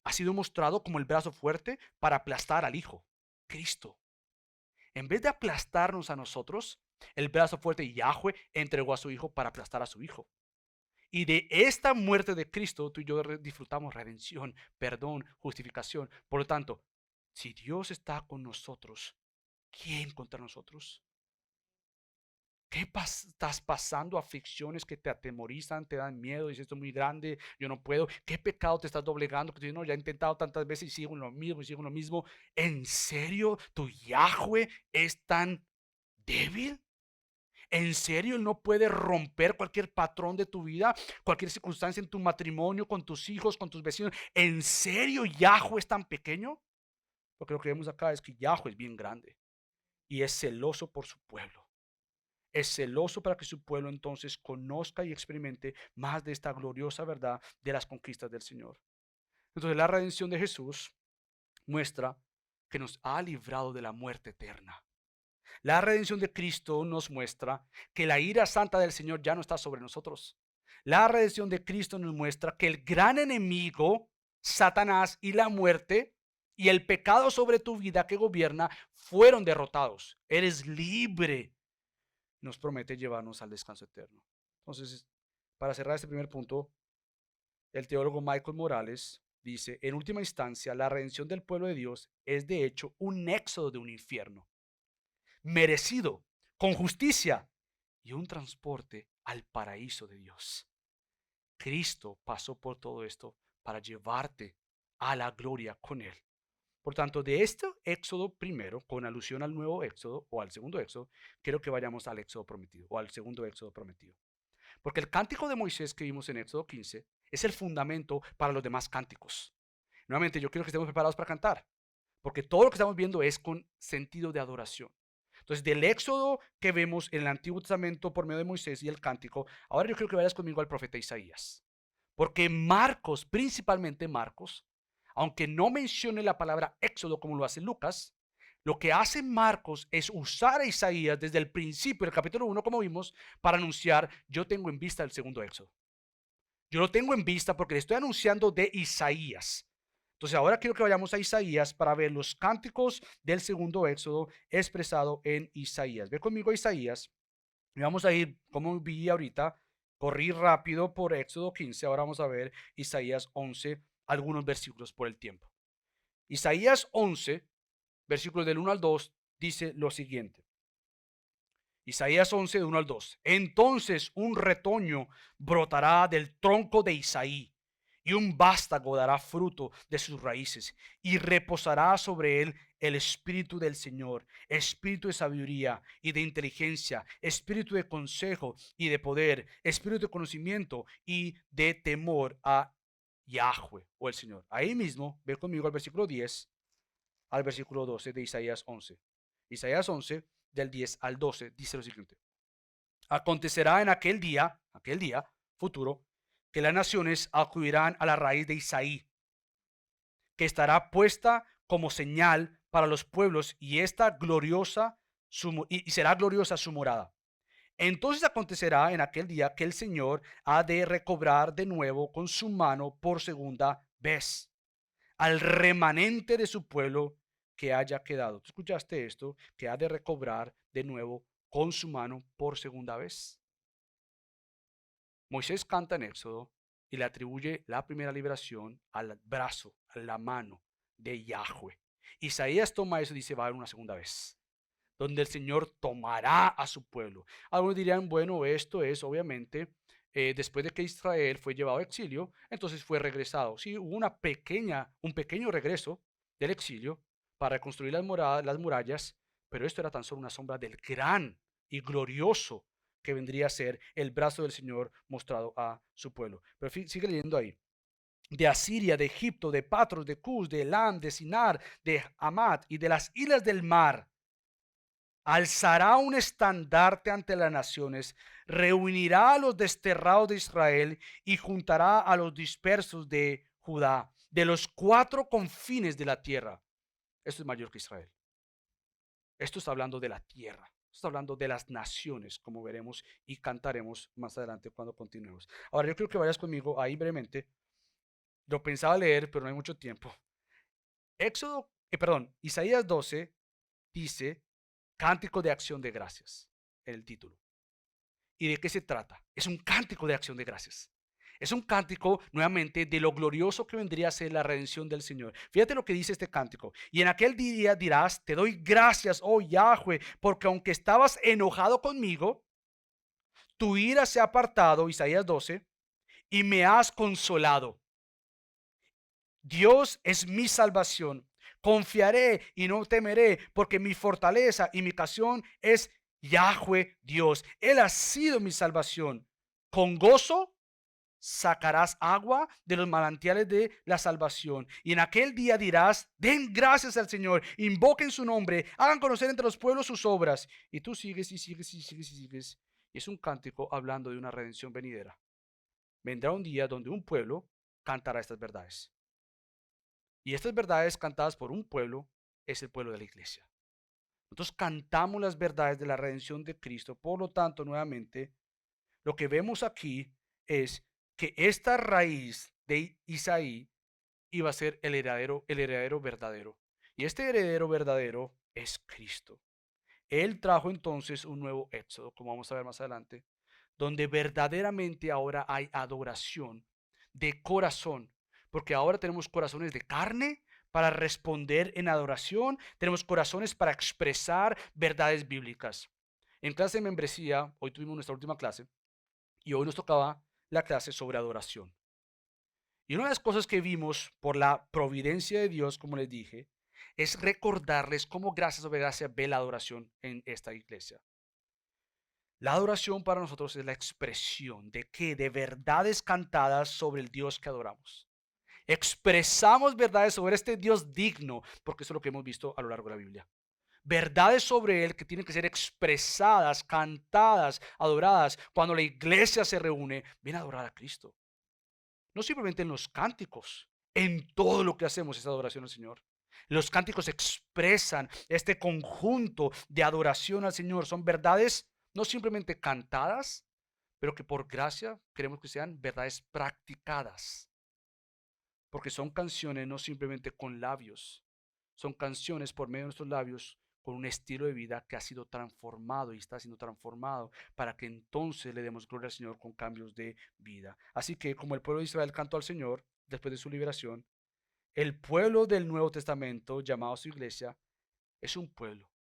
ha sido mostrado como el brazo fuerte para aplastar al Hijo, Cristo. En vez de aplastarnos a nosotros, el brazo fuerte de Yahweh entregó a su Hijo para aplastar a su Hijo. Y de esta muerte de Cristo, tú y yo disfrutamos redención, perdón, justificación. Por lo tanto, si Dios está con nosotros, ¿quién contra nosotros? ¿Qué estás pasando? Aflicciones que te atemorizan, te dan miedo, dices esto es muy grande, yo no puedo. ¿Qué pecado te estás doblegando? Que tú dices, no, ya he intentado tantas veces y sigo en lo mismo, y sigo en lo mismo. ¿En serio tu Yahweh es tan débil? ¿En serio él no puede romper cualquier patrón de tu vida, cualquier circunstancia en tu matrimonio, con tus hijos, con tus vecinos? ¿En serio Yahweh es tan pequeño? Porque lo que vemos acá es que Yahweh es bien grande y es celoso por su pueblo. es celoso para que su pueblo entonces conozca y experimente más de esta gloriosa verdad de las conquistas del Señor. Entonces la redención de Jesús muestra que nos ha librado de la muerte eterna. La redención de Cristo nos muestra que la ira santa del Señor ya no está sobre nosotros. La redención de Cristo nos muestra que el gran enemigo, Satanás y la muerte y el pecado sobre tu vida que gobierna fueron derrotados. Eres libre. Nos promete llevarnos al descanso eterno. Entonces, para cerrar este primer punto, el teólogo Michael Morales dice, en última instancia, la redención del pueblo de Dios es de hecho un éxodo de un infierno merecido, con justicia y un transporte al paraíso de Dios. Cristo pasó por todo esto para llevarte a la gloria con Él. Por tanto, de este éxodo primero, con alusión al nuevo éxodo o al segundo éxodo, quiero que vayamos al éxodo prometido o al segundo éxodo prometido. Porque el cántico de Moisés que vimos en Éxodo 15 es el fundamento para los demás cánticos. Nuevamente, yo quiero que estemos preparados para cantar, porque todo lo que estamos viendo es con sentido de adoración. Entonces, del éxodo que vemos en el Antiguo Testamento por medio de Moisés y el cántico, ahora yo quiero que vayas conmigo al profeta Isaías. Porque Marcos, principalmente Marcos, aunque no mencione la palabra éxodo como lo hace Lucas, lo que hace Marcos es usar a Isaías desde el principio, el capítulo 1, como vimos, para anunciar, yo tengo en vista el segundo éxodo. Yo lo tengo en vista porque le estoy anunciando de Isaías. Entonces ahora quiero que vayamos a Isaías para ver los cánticos del segundo éxodo expresado en Isaías. Ve conmigo a Isaías y vamos a ir, como vi ahorita, corrí rápido por Éxodo 15, ahora vamos a ver Isaías 11, algunos versículos por el tiempo. Isaías 11, versículos del 1 al 2, dice lo siguiente. Isaías 11, de 1 al 2. Entonces un retoño brotará del tronco de Isaí, y un vástago dará fruto de sus raíces, y reposará sobre él el espíritu del Señor, espíritu de sabiduría y de inteligencia, espíritu de consejo y de poder, espíritu de conocimiento y de temor a Yahweh o el Señor. Ahí mismo, ve conmigo al versículo 10 al versículo 12 de Isaías 11. Isaías 11, del 10 al 12, dice lo siguiente. Acontecerá en aquel día futuro, que las naciones acudirán a la raíz de Isaí, que estará puesta como señal para los pueblos y será gloriosa su morada. Entonces acontecerá en aquel día que el Señor ha de recobrar de nuevo con su mano por segunda vez al remanente de su pueblo que haya quedado. ¿Tú escuchaste esto? Que ha de recobrar de nuevo con su mano por segunda vez. Moisés canta en Éxodo y le atribuye la primera liberación al brazo, a la mano de Yahweh. Isaías toma eso y dice, va a haber una segunda vez, donde el Señor tomará a su pueblo. Algunos dirían, bueno, esto es obviamente después de que Israel fue llevado a exilio, entonces fue regresado. Sí, hubo un pequeño regreso del exilio para reconstruir las murallas, pero esto era tan solo una sombra del gran y glorioso que vendría a ser el brazo del Señor mostrado a su pueblo. Pero sigue leyendo ahí. De Asiria, de Egipto, de Patros, de Cus, de Elam, de Sinar, de Hamat y de las islas del mar. Alzará un estandarte ante las naciones, reunirá a los desterrados de Israel y juntará a los dispersos de Judá, de los 4 confines de la tierra. Esto es mayor que Israel. Esto está hablando de la tierra. Está hablando de las naciones, como veremos y cantaremos más adelante cuando continuemos. Ahora yo quiero que vayas conmigo ahí brevemente. Lo pensaba leer, pero no hay mucho tiempo. Isaías 12 dice cántico de acción de gracias en el título. ¿Y de qué se trata? Es un cántico de acción de gracias. Es un cántico, nuevamente, de lo glorioso que vendría a ser la redención del Señor. Fíjate lo que dice este cántico. Y en aquel día dirás, te doy gracias, oh Yahweh, porque aunque estabas enojado conmigo, tu ira se ha apartado, Isaías 12, y me has consolado. Dios es mi salvación. Confiaré y no temeré, porque mi fortaleza y mi canción es Yahweh Dios. Él ha sido mi salvación. Con gozo sacarás agua de los manantiales de la salvación. Y en aquel día dirás, den gracias al Señor, invoquen su nombre, hagan conocer entre los pueblos sus obras. Y tú sigues y sigues y sigues y sigues. Y es un cántico hablando de una redención venidera. Vendrá un día donde un pueblo cantará estas verdades. Y estas verdades cantadas por un pueblo es el pueblo de la iglesia. Nosotros cantamos las verdades de la redención de Cristo. Por lo tanto, nuevamente, lo que vemos aquí es que esta raíz de Isaí iba a ser el heredero verdadero. Y este heredero verdadero es Cristo. Él trajo entonces un nuevo éxodo, como vamos a ver más adelante, donde verdaderamente ahora hay adoración de corazón, porque ahora tenemos corazones de carne para responder en adoración, tenemos corazones para expresar verdades bíblicas. En clase de membresía, hoy tuvimos nuestra última clase y hoy nos tocaba la clase sobre adoración. Y una de las cosas que vimos por la providencia de Dios, como les dije, es recordarles cómo gracia sobre gracia ve la adoración en esta iglesia. La adoración para nosotros es la expresión de qué, de verdades cantadas sobre el Dios que adoramos. Expresamos verdades sobre este Dios digno, porque eso es lo que hemos visto a lo largo de la Biblia. Verdades sobre Él que tienen que ser expresadas, cantadas, adoradas. Cuando la iglesia se reúne, viene a adorar a Cristo. No simplemente en los cánticos, en todo lo que hacemos es adoración al Señor. Los cánticos expresan este conjunto de adoración al Señor. Son verdades no simplemente cantadas, pero que por gracia queremos que sean verdades practicadas. Porque son canciones no simplemente con labios, son canciones por medio de nuestros labios con un estilo de vida que ha sido transformado y está siendo transformado para que entonces le demos gloria al Señor con cambios de vida. Así que como el pueblo de Israel cantó al Señor después de su liberación, el pueblo del Nuevo Testamento, llamado su iglesia, es un pueblo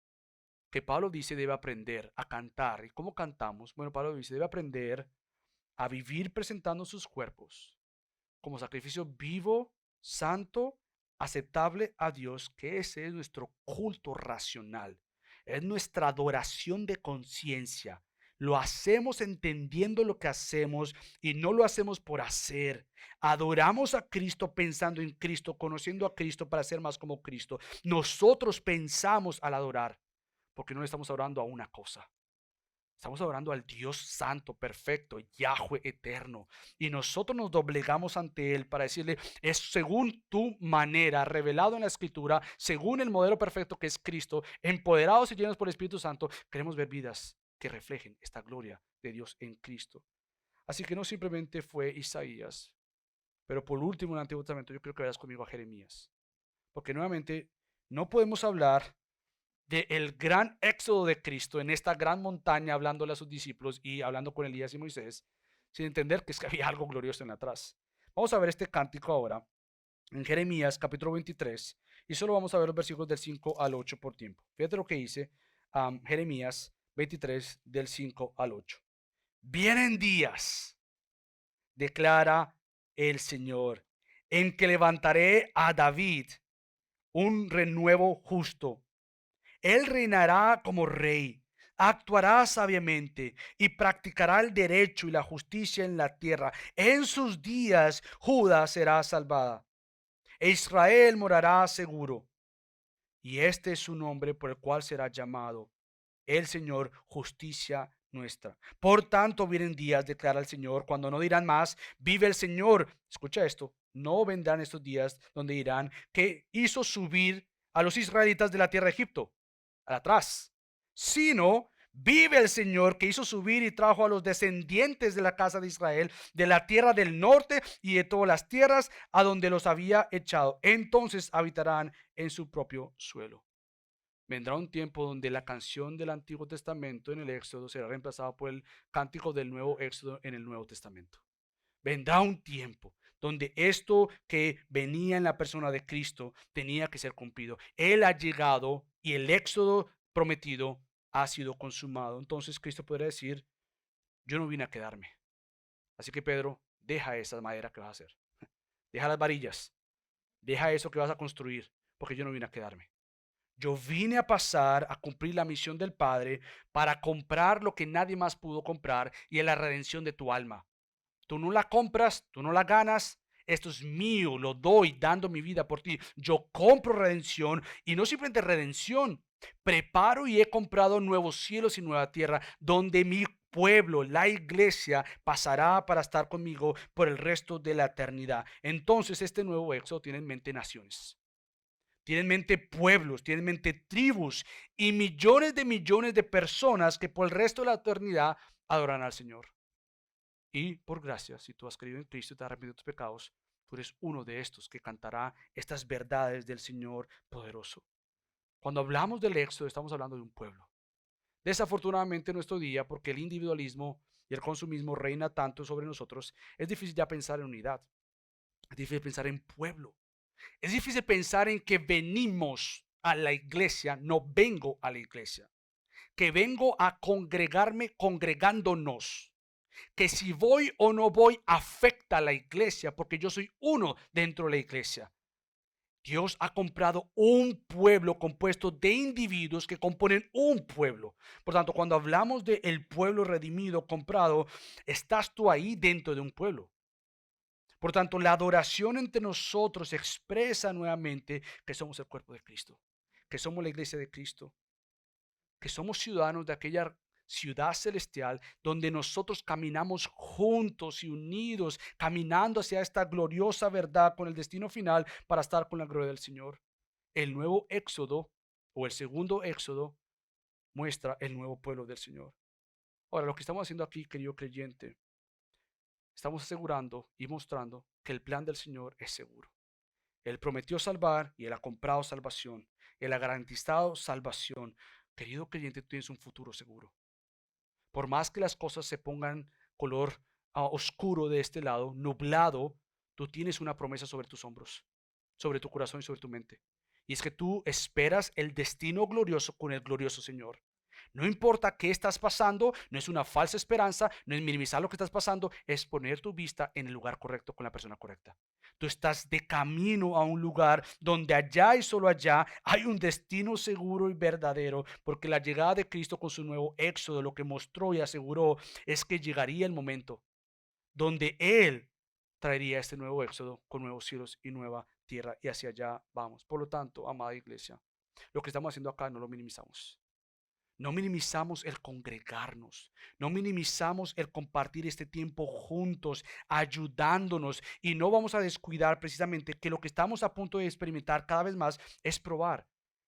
que Pablo dice debe aprender a cantar. ¿Y cómo cantamos? Bueno, Pablo dice debe aprender a vivir presentando sus cuerpos como sacrificio vivo, santo, aceptable a Dios, que ese es nuestro culto racional, es nuestra adoración de conciencia. Lo hacemos entendiendo lo que hacemos y no lo hacemos por hacer. Adoramos a Cristo pensando en Cristo, conociendo a Cristo para ser más como Cristo. Nosotros pensamos al adorar, porque no le estamos adorando a una cosa. Estamos adorando al Dios santo, perfecto, Yahweh eterno. Y nosotros nos doblegamos ante Él para decirle, es según tu manera, revelado en la Escritura, según el modelo perfecto que es Cristo, empoderados y llenos por el Espíritu Santo, queremos ver vidas que reflejen esta gloria de Dios en Cristo. Así que no simplemente fue Isaías, pero por último en el Antiguo Testamento yo creo que verás conmigo a Jeremías. Porque nuevamente no podemos hablar del gran éxodo de Cristo en esta gran montaña, hablándole a sus discípulos y hablando con Elías y Moisés, sin entender que es que había algo glorioso en atrás. Vamos a ver este cántico ahora en Jeremías capítulo 23 y solo vamos a ver los versículos del 5 al 8 por tiempo. Fíjate lo que dice Jeremías 23 del 5 al 8. Vienen días, declara el Señor, en que levantaré a David un renuevo justo. Él reinará como rey, actuará sabiamente y practicará el derecho y la justicia en la tierra. En sus días Judá será salvada e Israel morará seguro. Y este es su nombre por el cual será llamado el Señor, justicia nuestra. Por tanto, vienen días, declara el Señor, cuando no dirán más, vive el Señor. Escucha esto, no vendrán estos días donde dirán que hizo subir a los israelitas de la tierra de Egipto atrás, sino vive el Señor que hizo subir y trajo a los descendientes de la casa de Israel de la tierra del norte y de todas las tierras a donde los había echado. Entonces habitarán en su propio suelo. Vendrá un tiempo donde la canción del Antiguo Testamento en el Éxodo será reemplazada por el cántico del Nuevo Éxodo en el Nuevo Testamento. Vendrá un tiempo donde esto que venía en la persona de Cristo tenía que ser cumplido. Él ha llegado y el éxodo prometido ha sido consumado. Entonces Cristo podrá decir, yo no vine a quedarme. Así que Pedro, deja esa madera que vas a hacer. Deja las varillas. Deja eso que vas a construir, porque yo no vine a quedarme. Yo vine a pasar a cumplir la misión del Padre para comprar lo que nadie más pudo comprar y es la redención de tu alma. Tú no la compras, tú no la ganas. Esto es mío, lo doy dando mi vida por ti. Yo compro redención y no simplemente redención. Preparo y he comprado nuevos cielos y nueva tierra donde mi pueblo, la iglesia, pasará para estar conmigo por el resto de la eternidad. Entonces este nuevo éxodo tiene en mente naciones. Tiene en mente pueblos, tiene en mente tribus y millones de personas que por el resto de la eternidad adoran al Señor. Y por gracia, si tú has creído en Cristo y te has arrepentido de tus pecados, tú eres uno de estos que cantará estas verdades del Señor poderoso. Cuando hablamos del éxodo, estamos hablando de un pueblo. Desafortunadamente en nuestro día, porque el individualismo y el consumismo reina tanto sobre nosotros, es difícil ya pensar en unidad. Es difícil pensar en pueblo. Es difícil pensar en que venimos a la iglesia, no vengo a la iglesia. Que vengo a congregarme congregándonos. Que si voy o no voy afecta a la iglesia porque yo soy uno dentro de la iglesia. Dios ha comprado un pueblo compuesto de individuos que componen un pueblo. Por tanto, cuando hablamos de el pueblo redimido, comprado, estás tú ahí dentro de un pueblo. Por tanto, la adoración entre nosotros expresa nuevamente que somos el cuerpo de Cristo, que somos la iglesia de Cristo, que somos ciudadanos de aquella ciudad celestial donde nosotros caminamos juntos y unidos, caminando hacia esta gloriosa verdad con el destino final para estar con la gloria del Señor. El nuevo éxodo o el segundo éxodo muestra el nuevo pueblo del Señor. Ahora, lo que estamos haciendo aquí, querido creyente, estamos asegurando y mostrando que el plan del Señor es seguro. Él prometió salvar y Él ha comprado salvación. Él ha garantizado salvación. Querido creyente, tú tienes un futuro seguro. Por más que las cosas se pongan color oscuro de este lado, nublado, tú tienes una promesa sobre tus hombros, sobre tu corazón y sobre tu mente. Y es que tú esperas el destino glorioso con el glorioso Señor. No importa qué estás pasando, no es una falsa esperanza, no es minimizar lo que estás pasando, es poner tu vista en el lugar correcto con la persona correcta. Tú estás de camino a un lugar donde allá y solo allá hay un destino seguro y verdadero, porque la llegada de Cristo con su nuevo éxodo lo que mostró y aseguró es que llegaría el momento donde Él traería este nuevo éxodo con nuevos cielos y nueva tierra y hacia allá vamos. Por lo tanto, amada iglesia, lo que estamos haciendo acá no lo minimizamos. No minimizamos el congregarnos, no minimizamos el compartir este tiempo juntos, ayudándonos y no vamos a descuidar precisamente que lo que estamos a punto de experimentar cada vez más es probar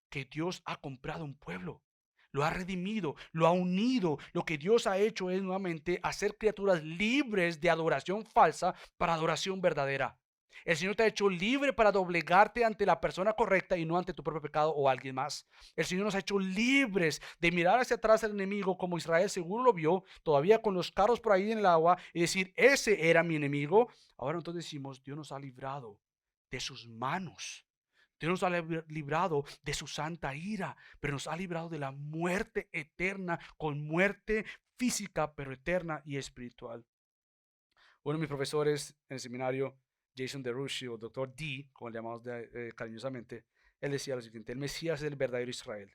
que Dios ha comprado un pueblo, lo ha redimido, lo ha unido. Lo que Dios ha hecho es nuevamente hacer criaturas libres de adoración falsa para adoración verdadera. El Señor te ha hecho libre para doblegarte ante la persona correcta y no ante tu propio pecado o alguien más. El Señor nos ha hecho libres de mirar hacia atrás al enemigo como Israel seguro lo vio, todavía con los carros por ahí en el agua y decir, ese era mi enemigo. Ahora entonces decimos, Dios nos ha librado de sus manos. Dios nos ha librado de su santa ira, pero nos ha librado de la muerte eterna, con muerte física, pero eterna y espiritual. Uno de mis profesores en el seminario, Jason DeRushi, o Doctor D, como le llamamos cariñosamente, él decía lo siguiente: el Mesías es el verdadero Israel,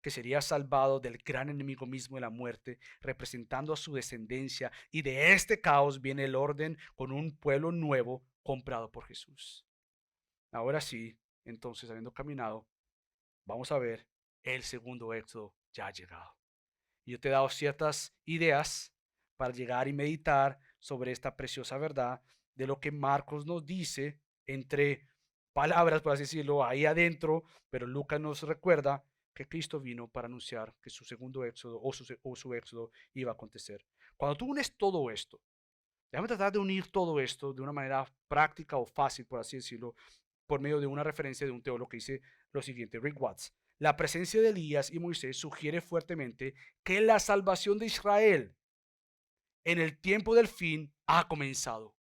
que sería salvado del gran enemigo mismo de la muerte, representando a su descendencia, y de este caos viene el orden con un pueblo nuevo comprado por Jesús. Ahora sí, entonces, habiendo caminado, vamos a ver el segundo éxodo ya ha llegado. Y yo te he dado ciertas ideas para llegar y meditar sobre esta preciosa verdad de lo que Marcos nos dice entre palabras, por así decirlo, ahí adentro, pero Lucas nos recuerda que Cristo vino para anunciar que su segundo éxodo o su éxodo iba a acontecer. Cuando tú unes todo esto, déjame tratar de unir todo esto de una manera práctica o fácil, por así decirlo, por medio de una referencia de un teólogo que dice lo siguiente, Rick Watts: la presencia de Elías y Moisés sugiere fuertemente que la salvación de Israel en el tiempo del fin ha comenzado.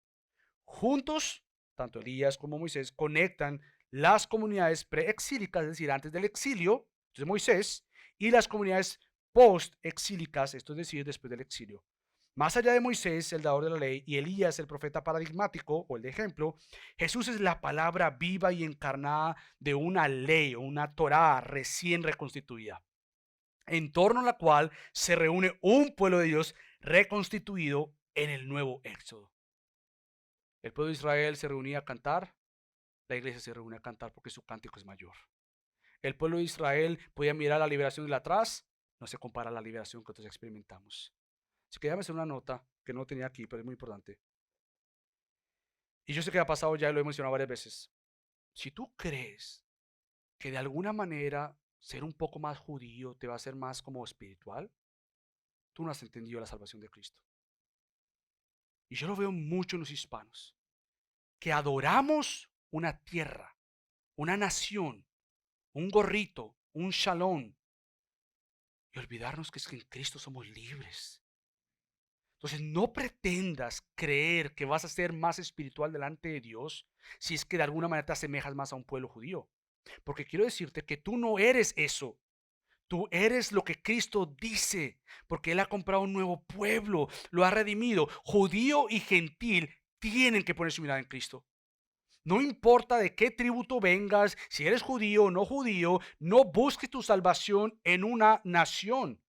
Juntos, tanto Elías como Moisés conectan las comunidades preexílicas, es decir, antes del exilio, entonces Moisés, y las comunidades post-exílicas, esto es decir, después del exilio. Más allá de Moisés, el dador de la ley, y Elías, el profeta paradigmático o el de ejemplo, Jesús es la palabra viva y encarnada de una ley o una Torá recién reconstituida, en torno a la cual se reúne un pueblo de Dios reconstituido en el nuevo Éxodo. El pueblo de Israel se reunía a cantar, la iglesia se reúne a cantar porque su cántico es mayor. El pueblo de Israel podía mirar la liberación de atrás, no se compara a la liberación que nosotros experimentamos. Así que déjame hacer una nota que no tenía aquí, pero es muy importante. Y yo sé que ha pasado ya y lo he mencionado varias veces. Si tú crees que de alguna manera ser un poco más judío te va a hacer más como espiritual, tú no has entendido la salvación de Cristo. Y yo lo veo mucho en los hispanos, que adoramos una tierra, una nación, un gorrito, un shalom, y olvidarnos que es que en Cristo somos libres. Entonces no pretendas creer que vas a ser más espiritual delante de Dios si es que de alguna manera te asemejas más a un pueblo judío. Porque quiero decirte que tú no eres eso. Tú eres lo que Cristo dice, porque Él ha comprado un nuevo pueblo, lo ha redimido. Judío y gentil tienen que poner su mirada en Cristo. No importa de qué tributo vengas, si eres judío o no judío, no busques tu salvación en una nación.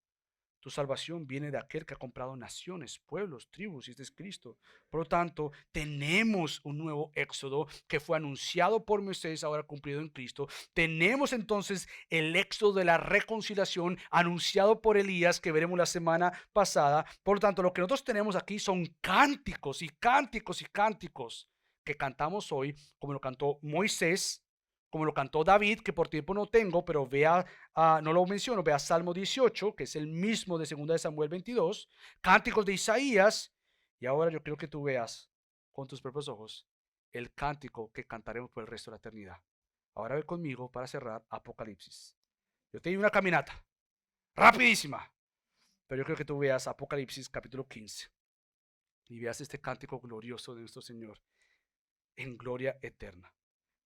Tu salvación viene de aquel que ha comprado naciones, pueblos, tribus, y este es Cristo. Por lo tanto, tenemos un nuevo éxodo que fue anunciado por Moisés, ahora cumplido en Cristo. Tenemos entonces el éxodo de la reconciliación anunciado por Elías, que veremos la semana pasada. Por lo tanto, lo que nosotros tenemos aquí son cánticos y cánticos y cánticos que cantamos hoy, como lo cantó Moisés, como lo cantó David, que por tiempo no tengo, pero vea, no lo menciono, vea Salmo 18, que es el mismo de 2 de Samuel 22, cánticos de Isaías, y ahora yo quiero que tú veas con tus propios ojos el cántico que cantaremos por el resto de la eternidad. Ahora ve conmigo para cerrar Apocalipsis. Yo te di una caminata rapidísima, pero yo quiero que tú veas Apocalipsis capítulo 15 y veas este cántico glorioso de nuestro Señor en gloria eterna.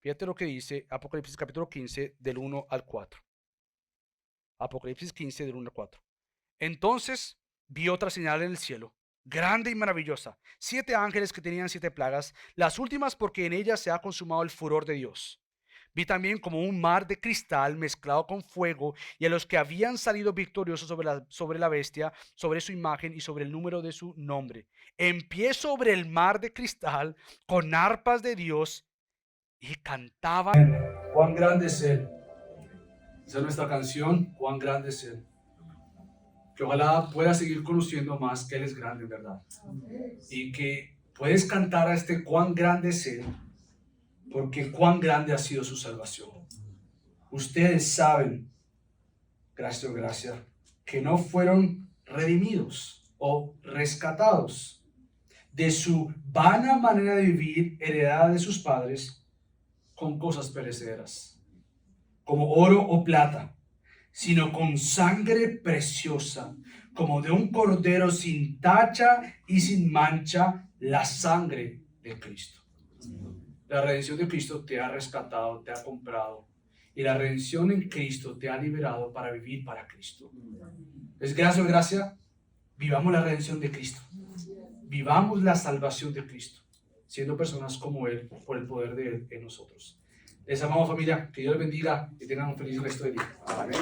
Fíjate lo que dice Apocalipsis capítulo 15 del 1 al 4. Apocalipsis 15 del 1 al 4. Entonces vi otra señal en el cielo, grande y maravillosa, 7 ángeles que tenían 7 plagas, las últimas porque en ellas se ha consumado el furor de Dios. Vi también como un mar de cristal mezclado con fuego, y a los que habían salido victoriosos sobre la bestia, sobre su imagen y sobre el número de su nombre, en pie sobre el mar de cristal, con arpas de Dios, y cantaban. Cuán grande es Él. Esa es nuestra canción, cuán grande es Él. Que ojalá puedas seguir conociendo más que Él es grande, en verdad. Y que puedes cantar a este cuán grande es Él, porque cuán grande ha sido su salvación. Ustedes saben, gracias o gracia, que no fueron redimidos o rescatados de su vana manera de vivir heredada de sus padres con cosas perecederas, como oro o plata, sino con sangre preciosa, como de un cordero sin tacha y sin mancha, la sangre de Cristo. La redención de Cristo te ha rescatado, te ha comprado, y la redención en Cristo te ha liberado para vivir para Cristo. Es gracia o gracia, vivamos la redención de Cristo, vivamos la salvación de Cristo, siendo personas como Él, por el poder de Él en nosotros. Les amamos, familia, que Dios les bendiga y tengan un feliz resto de día. Amén.